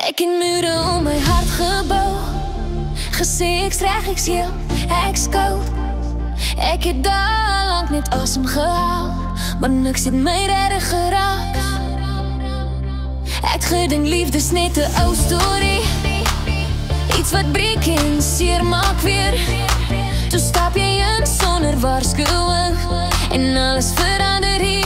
Ek het mure om my hart gebou, gesê ek's reg, ek's heel, ek's koud. Ek het daar lang net asem gehaal, maar niks het my redder geraak. Ek gedink liefdes net 'n ou storie, iets wat breek en seer maak weer. Toe stap jy in sonder waarskuwing en alles verander hier.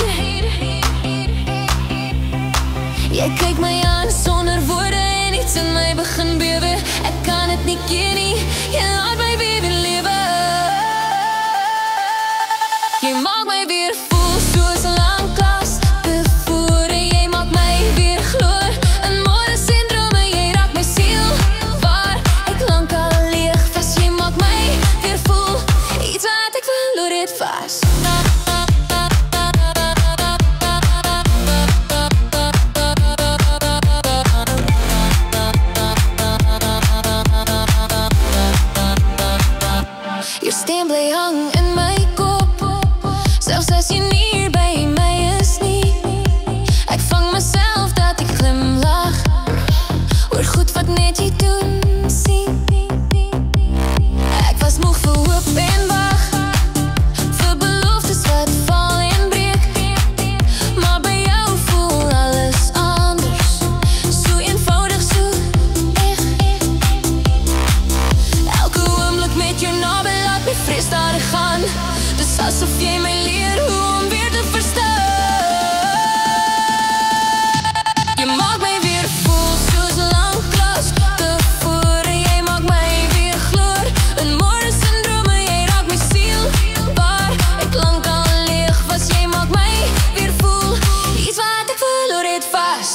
Jy kyk my aan sonder woorde en iets in my begin bewe. Ek kan het nie keer nie, jy laat my weer lewe. Jy maak my weer voel soos 'n lang klas tevore. Jy maak my weer glo in môres en drome. Jy raak my siel waar ek lank al leeg was. Jy maak my weer voel iets wat ek verloor het vas. Jou stem bly hang in my kop, selfs as jy nie hier by my is nie. Ek vang myself dat ek glimlag oor goed wat net jy doen sien. Ek was moeg vir hoop en wag, vir beloftes wat val en breek. Maar by jou voel alles anders, so eenvoudig, so echt. Elke oomblik met jou naby laat my vrees daar gaan. Dis asof jy my leer hoe om weer te verstaan. Jy maak my weer voel soos 'n lang klas tevore. Jy maak my weer gloor in môres en drome. Jy raak my siel waar ek lank al leeg was. Jy maak my weer voel iets wat ek verloor het vas.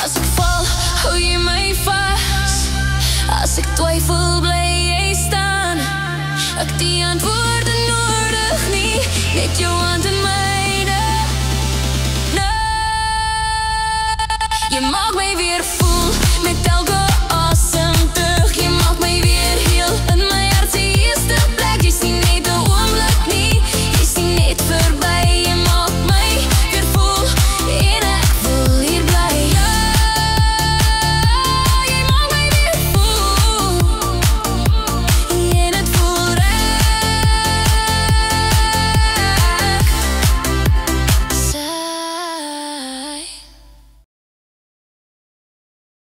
As ek val, hou jy my vas. As ek twyfel, bly jy staan. Ek die antwoorde nodig nie, net jou hand in myne. Nee, jy maak my weer